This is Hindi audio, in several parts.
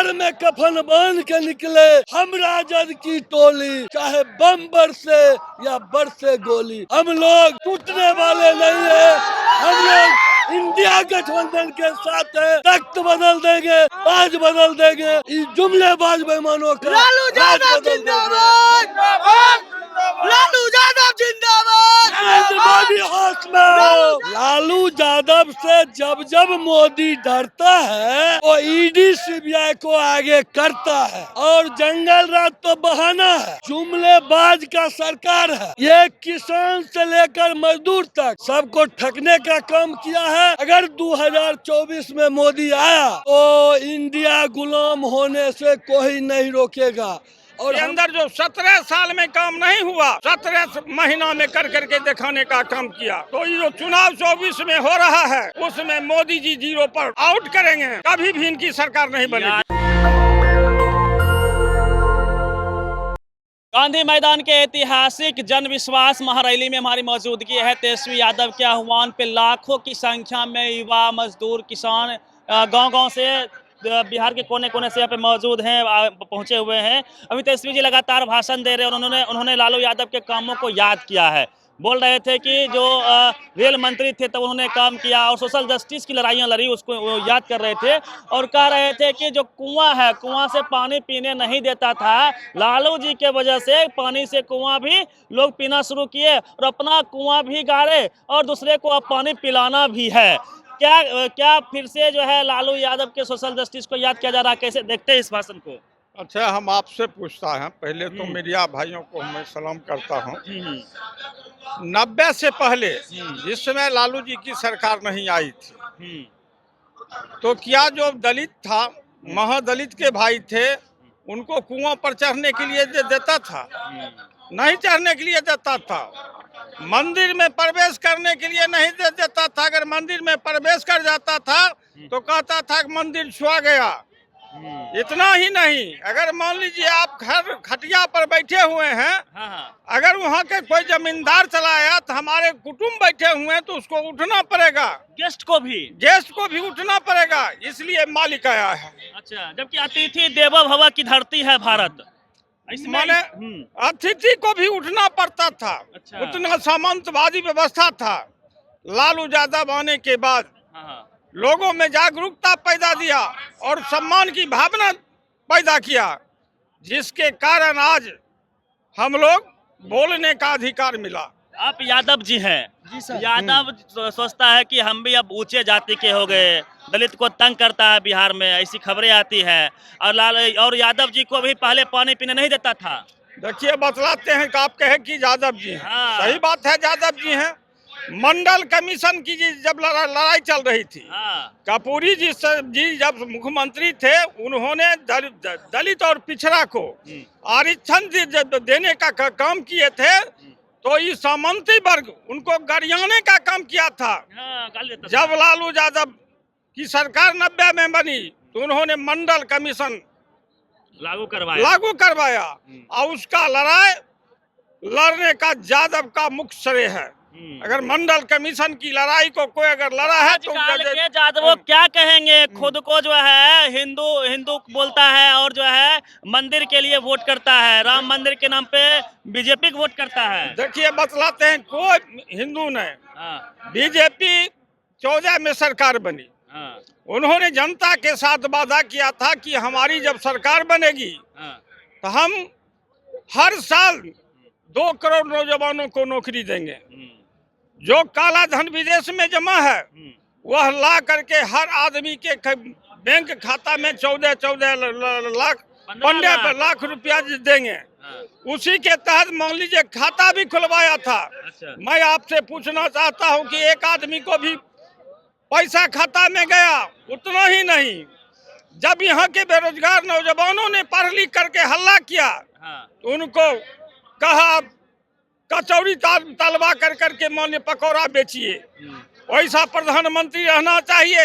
सर में कफन बांध के निकले हम राजद की टोली, चाहे बम बरसे या बरसे गोली, हम लोग टूटने वाले नहीं है। हम लोग इंडिया गठबंधन के साथ है। तख्त बदल देंगे, ताज बदल देंगे, इस जुमलेबाज बेईमानों का लालू यादव जिंदाबाद, लालू यादव जिंदाबाद, नरेंद्र मोदी हाथ में। लालू यादव से जब जब मोदी डरता है वो ईडी सीबीआई को आगे करता है, और जंगल राज तो बहाना है, जुमलेबाज का सरकार है। ये किसान से लेकर मजदूर तक सबको ठगने का काम किया है। अगर 2024 में मोदी आया तो इंडिया गुलाम होने से कोई नहीं रोकेगा। और अंदर जो 17 साल में काम नहीं हुआ, 17 महीना में कर करके दिखाने का काम किया। तो ये जो चुनाव 24 में हो रहा है उसमें मोदी जी 0 पर आउट करेंगे, कभी भी इनकी सरकार नहीं बनेगी। गांधी मैदान के ऐतिहासिक जन विश्वास महारैली में हमारी मौजूदगी है। तेजस्वी यादव के आह्वान पे लाखों की संख्या में युवा, मजदूर, किसान गांव-गांव से बिहार के कोने कोने से यहाँ पे मौजूद हैं, पहुंचे हुए हैं। अभी तेजस्वी जी लगातार भाषण दे रहे हैं और उन्होंने लालू यादव के कामों को याद किया है। बोल रहे थे कि जो रेल मंत्री थे तब उन्होंने काम किया और सोशल जस्टिस की लड़ाइयाँ लड़ी, उसको याद कर रहे थे। और कह रहे थे कि जो कुआं है, कुआं से पानी पीने नहीं देता था, लालू जी के वजह से पानी से कुआं भी लोग पीना शुरू किए और अपना कुआं भी गाड़े और दूसरे को अब पानी पिलाना भी है। क्या फिर से जो है लालू यादव के सोशल जस्टिस को याद किया जा रहा है? कैसे देखते हैं इस भाषण को? अच्छा, हम आपसे पूछता है, पहले तो मीडिया भाइयों को मैं सलाम करता हूँ। 90 से पहले जिस समय लालू जी की सरकार नहीं आई थी तो क्या जो दलित था, महादलित के भाई थे, उनको कुआं पर चढ़ने के लिए देता था? नहीं चढ़ने के लिए देता था। मंदिर में प्रवेश करने के लिए नहीं देता था। अगर मंदिर में प्रवेश कर जाता था तो कहता था कि मंदिर छुआ गया। इतना ही नहीं, अगर मान लीजिए आप घर खटिया पर बैठे हुए हैं, अगर वहाँ के कोई जमींदार चला आया तो हमारे कुटुंब बैठे हुए हैं तो उसको उठना पड़ेगा। गेस्ट को भी उठना पड़ेगा, इसलिए मालिक आया है। अच्छा, जबकि अतिथि देवो भव की धरती है भारत, माने अतिथि को भी उठना पड़ता था। अच्छा। उतना सामंतवादी व्यवस्था था। लालू यादव आने के बाद लोगों में जागरूकता पैदा दिया और सम्मान की भावना पैदा किया, जिसके कारण आज हम लोग बोलने का अधिकार मिला। आप यादव जी हैं। जी सर। यादव सोचता है कि हम भी अब ऊंचे जाति के हो गए, दलित को तंग करता है बिहार में, ऐसी खबरें आती हैं। और यादव जी को भी पहले पानी पीने नहीं देता था। देखिए, बतलाते हैं कि आप कहे कि यादव जी हैं। हाँ। सही बात है, यादव जी हैं। मंडल कमीशन की जब लड़ाई चल रही थी, कपूरी जी जब मुख्यमंत्री थे, उन्होंने दलित और पिछड़ा को आरक्षण देने का काम किए थे, तो ये सामंती वर्ग उनको गरियाने का काम किया था। जब लालू यादव की सरकार 90 में बनी तो उन्होंने मंडल कमीशन लागू करवाया और उसका लड़ने का यादव का मुख्य श्रेय है। अगर मंडल कमीशन की लड़ाई को कोई अगर लड़ा है तो यादव क्या कहेंगे? खुद को जो है हिंदू बोलता है और जो है मंदिर के लिए वोट करता है, राम मंदिर के नाम पे बीजेपी को वोट करता है। देखिए, बतलाते हैं, कोई हिंदू नहीं। बीजेपी 14 में सरकार बनी। उन्होंने जनता के साथ वादा किया था कि हमारी जब सरकार बनेगी तो हम हर साल 2 करोड़ नौजवानों को नौकरी देंगे। जो काला धन विदेश में जमा है वह ला करके हर आदमी के बैंक खाता में 14 लाख 15 लाख रुपया देंगे। उसी के तहत मान लीजिए खाता भी खुलवाया था। अच्छा। मैं आपसे पूछना चाहता हूं कि एक आदमी को भी पैसा खाता में गया? उतना ही नहीं, जब यहाँ के बेरोजगार नौजवानों ने पढ़ लिख करके हल्ला किया तो उनको कहा कचौड़ी तलवा कर करके माने पकौड़ा बेचिए। वैसा प्रधानमंत्री रहना चाहिए।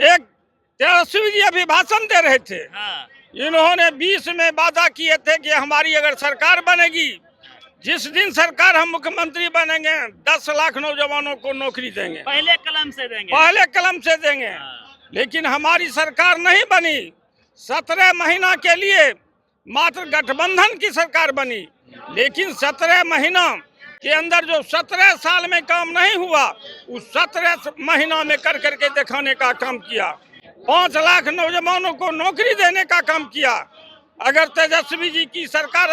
एक तेजस्वी जी अभी भाषण दे रहे थे। इन्होंने 20 में वादा किए थे कि हमारी अगर सरकार बनेगी, जिस दिन सरकार हम मुख्यमंत्री बनेंगे 10 लाख नौजवानों को नौकरी देंगे, पहले कलम से देंगे। लेकिन हमारी सरकार नहीं बनी 17 महीना के लिए मात्र गठबंधन की सरकार बनी, लेकिन 17 महीना के अंदर जो 17 साल में काम नहीं हुआ, उस 17 महीना में कर करके दिखाने का काम किया। 5 लाख नौजवानों को नौकरी देने का काम किया। अगर तेजस्वी जी की सरकार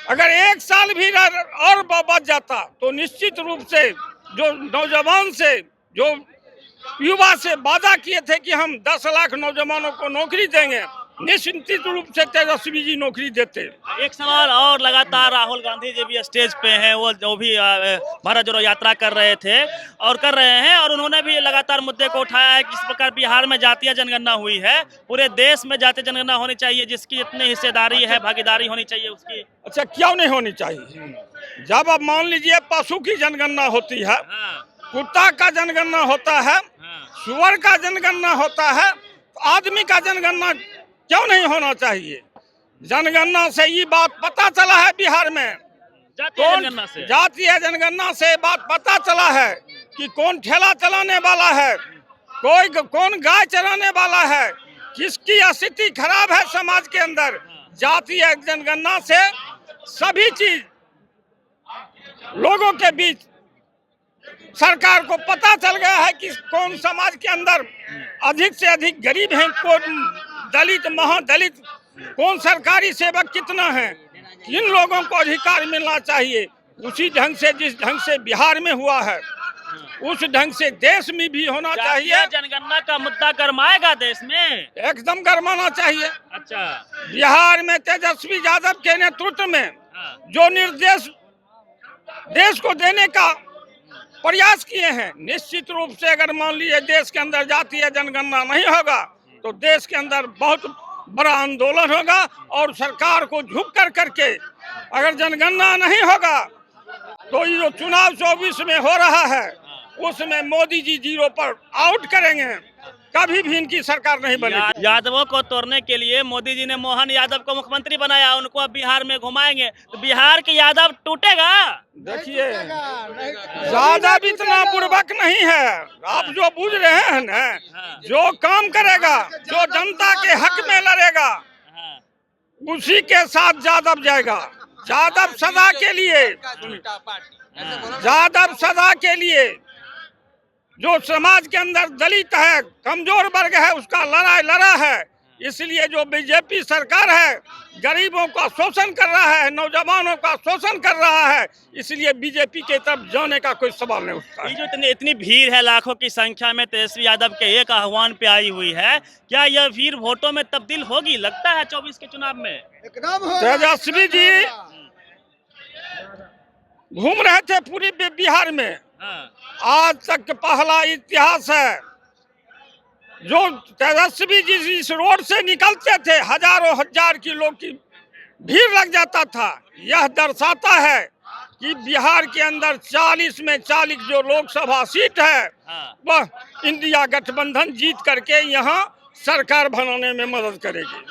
अगर 1 साल भी और बच जाता तो निश्चित रूप से जो नौजवान से, जो युवा से वादा किए थे कि हम 10 लाख नौजवानों को नौकरी देंगे, निश्चित रूप से तेजस्वी जी नौकरी देते। एक सवाल और, लगातार राहुल गांधी जी भी स्टेज पे हैं, वो जो भी भारत जोड़ो यात्रा कर रहे थे और कर रहे हैं, और उन्होंने भी लगातार मुद्दे को उठाया है कि इस प्रकार बिहार में जातीय जनगणना हुई है, पूरे देश में जातीय जनगणना होनी चाहिए, जिसकी इतनी हिस्सेदारी है, भागीदारी होनी चाहिए उसकी। अच्छा, क्यों नहीं होनी चाहिए? जब अब मान लीजिए पशु की जनगणना होती है, कुत्ता का जनगणना होता है, सुअर का जनगणना होता है, तो आदमी का जनगणना क्यों नहीं होना चाहिए? जनगणना से ये बात पता चला है बिहार में, जातीय जनगणना से बात पता चला है कि कौन ठेला चलाने वाला है, कौन गाय चराने वाला है, किसकी स्थिति खराब है समाज के अंदर। जातीय जनगणना से सभी चीज लोगों के बीच सरकार को पता चल गया है कि कौन समाज के अंदर अधिक से अधिक गरीब हैं, कौन दलित, महादलित, कौन सरकारी सेवक कितना है, किन लोगों को अधिकार मिलना चाहिए। उसी ढंग से, जिस ढंग से बिहार में हुआ है, उस ढंग से देश में भी होना चाहिए। जनगणना का मुद्दा गरमाएगा देश में, एकदम गरमाना चाहिए। अच्छा, बिहार में तेजस्वी यादव के नेतृत्व में जो निर्देश देश को देने का प्रयास किए हैं, निश्चित रूप से अगर मान लीजिए देश के अंदर जातीय जनगणना नहीं होगा तो देश के अंदर बहुत बड़ा आंदोलन होगा, और सरकार को झुक कर करके अगर जनगणना नहीं होगा तो ये जो चुनाव 24 में हो रहा है उसमें मोदी जी 0 पर आउट करेंगे, कभी भी इनकी सरकार नहीं बनेगी। यादवों को तोड़ने के लिए मोदी जी ने मोहन यादव को मुख्यमंत्री बनाया, उनको अब बिहार में घुमाएंगे, तो बिहार के यादव टूटेगा। देखिए, यादव इतना बुर्बक नहीं है, आप जो बुझ रहे हैं ना, जो काम करेगा, जो जनता के हक में लड़ेगा, उसी के साथ यादव जाएगा। यादव सदा के लिए, यादव सदा के लिए जो समाज के अंदर दलित है, कमजोर वर्ग है, उसका लड़ाई लड़ा है। इसलिए जो बीजेपी सरकार है गरीबों का शोषण कर रहा है, नौजवानों का शोषण कर रहा है, इसलिए बीजेपी के तरफ जाने का कोई सवाल नहीं उठता। ये जो इतनी भीड़ है, लाखों की संख्या में तेजस्वी यादव के एक आह्वान पे आई हुई है, क्या यह भीड़ वोटों में तब्दील होगी? लगता है 24 के चुनाव में एकदम तेजस्वी जी घूम रहे थे पूरे बिहार में, आज तक पहला इतिहास है जो तेजस्वी जी इस रोड से निकलते थे, हजारों हजार की लोग की भीड़ लग जाता था। यह दर्शाता है कि बिहार के अंदर 40 में 40 जो लोकसभा सीट है वह इंडिया गठबंधन जीत करके यहाँ सरकार बनाने में मदद करेगी।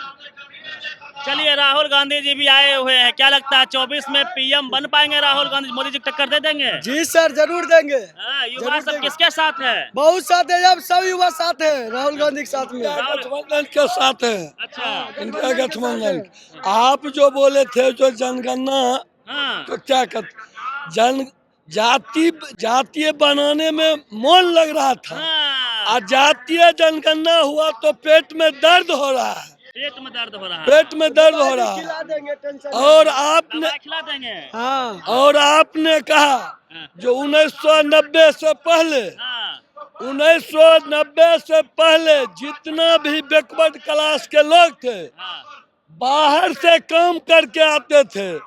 चलिए, राहुल गांधी जी भी आए हुए हैं, क्या लगता है 24 में पीएम बन पाएंगे राहुल गांधी? मोदी जी टक्कर दे देंगे? जी सर, जरूर देंगे। युवा सब किसके साथ है? बहुत साथ है, अब सब युवा साथ है राहुल गांधी के साथ में। गठबंधन के साथ है। अच्छा, इंडिया गठबंधन। आप जो बोले थे जो जनगणना, तो क्या जातीय बनाने में मन लग रहा था, और जातीय जनगणना हुआ तो पेट में दर्द हो रहा है, पेट में दर्द हो रहा है, पेट में दर्द हो रहा है। और आपने खिला देंगे। हाँ, और आपने कहा जो 1990 से पहले 1990 से पहले जितना भी बैकवर्ड क्लास के लोग थे बाहर से काम करके आते थे,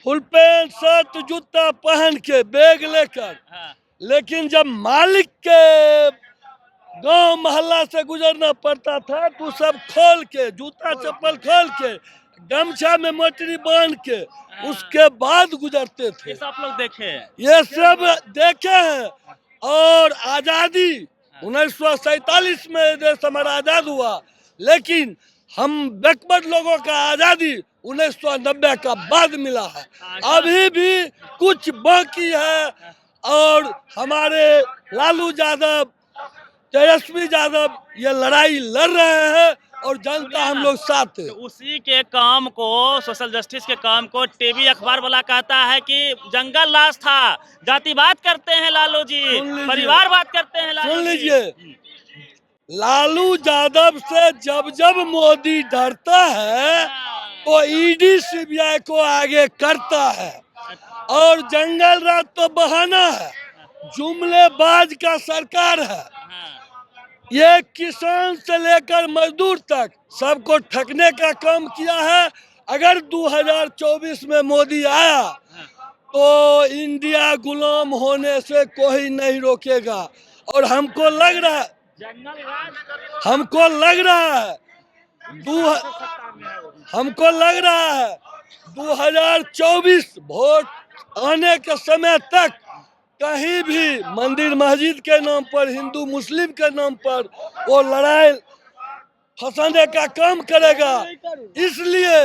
फुल पैंट शर्ट जूता पहन के बैग लेकर, लेकिन जब मालिक के गांव मोहल्ला से गुजरना पड़ता था तो सब खोल के, जूता चप्पल खोल के, गमछा में मोटरी बांध के उसके बाद गुजरते थे। ये सब लोग देखे, ये सब देखे हैं। और आजादी 1947 में देश हमारा आजाद हुआ, लेकिन हम बैकवर्ड लोगों का आजादी 1990 का बाद मिला है। अभी भी कुछ बाकी है, और हमारे लालू यादव तेजस्वी यादव ये लड़ाई लड़ रहे हैं और जनता हम लोग साथ है। तो उसी के काम को, सोशल जस्टिस के काम को टीवी अखबार वाला कहता है कि जंगल राज था, जातिवाद करते हैं लालू जी, परिवारवाद करते हैं लालू सुन जी। लीजिए, लालू यादव से जब जब मोदी डरता है तो ईडी सीबीआई को आगे करता है, और जंगल राज तो बहाना है, जुमलेबाज का सरकार है। ये किसान से लेकर मजदूर तक सबको ठगने का काम किया है। अगर 2024 में मोदी आया तो इंडिया गुलाम होने से कोई नहीं रोकेगा। और हमको लग रहा है, हमको लग रहा है 2024 वोट आने के समय तक कहीं भी मंदिर मस्जिद के नाम पर, हिंदू मुस्लिम के नाम पर वो लड़ाई फंसाने का काम करेगा। इसलिए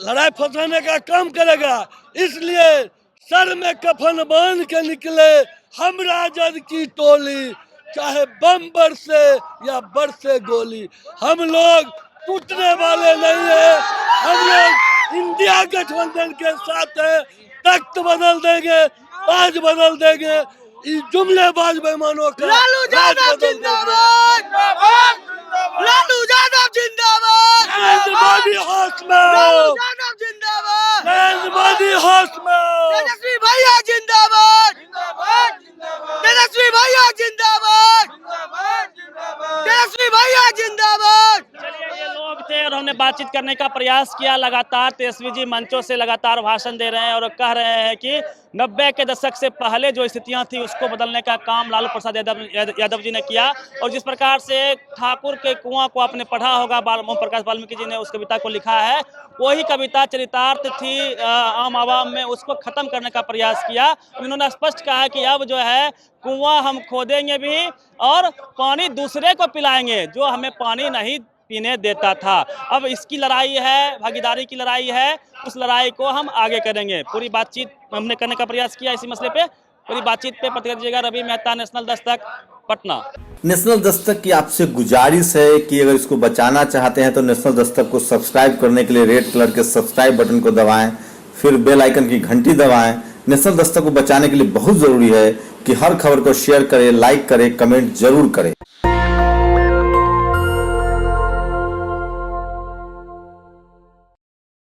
लड़ाई फंसाने का काम करेगा, इसलिए सर में कफन बांध के निकले हम राजद की टोली, चाहे बम बरसे या बरसे गोली, हम लोग टूटने वाले नहीं है। हम लोग इंडिया गठबंधन के साथ है, तख्त बदल देंगे, बाज बदल देंगे, इस जुमलेबाज बेईमानों का लालू यादव जिंदाबाद, लालू यादव जिंदाबाद, नरेंद्र मोदी होश में, लालू यादव जिंदाबाद, नरेंद्र मोदी होश में, तेजस्वी भैया जिंदाबाद, तेजस्वी भैया जिंदाबाद, तेजस्वी भैया जिंदाबाद। चलिए, ये लोग थे और हमने बातचीत करने का प्रयास किया। लगातार तेजस्वी जी मंचों से लगातार भाषण दे रहे हैं और कह रहे हैं कि 90 के दशक से पहले जो स्थितियां थी उसको बदलने का काम लालू प्रसाद यादव जी ने किया। और जिस प्रकार से ठाकुर के कुआं को आपने पढ़ा होगा, ओम प्रकाश वाल्मीकि जी ने उस कविता को लिखा है, वही कविता चरितार्थ थी आम आवाम में, उसको खत्म करने का प्रयास किया। उन्होंने स्पष्ट कहा कि अब जो है कुआं हम खोदेंगे भी और पानी दूसरे को पिलाएंगे जो हमें पानी नहीं पीने देता था। अब इसकी लड़ाई है, भागीदारी की लड़ाई है, उस लड़ाई को हम आगे करेंगे। पूरी बातचीत हमने करने का प्रयास किया इसी मसले पे। पूरी बातचीत पे प्रतिक्रिया दीजिएगा रवि मेहता, नेशनल दस्तक, पटना। नेशनल दस्तक की आपसे गुजारिश है कि अगर इसको बचाना चाहते हैं तो नेशनल दस्तक को सब्सक्राइब करने के लिए रेड कलर के सब्सक्राइब बटन को दबाएं, फिर बेल आइकन की घंटी दबाएं। नेशनल दस्तक को बचाने के लिए बहुत जरूरी है कि हर खबर को शेयर करें, लाइक करें, कमेंट जरूर करें।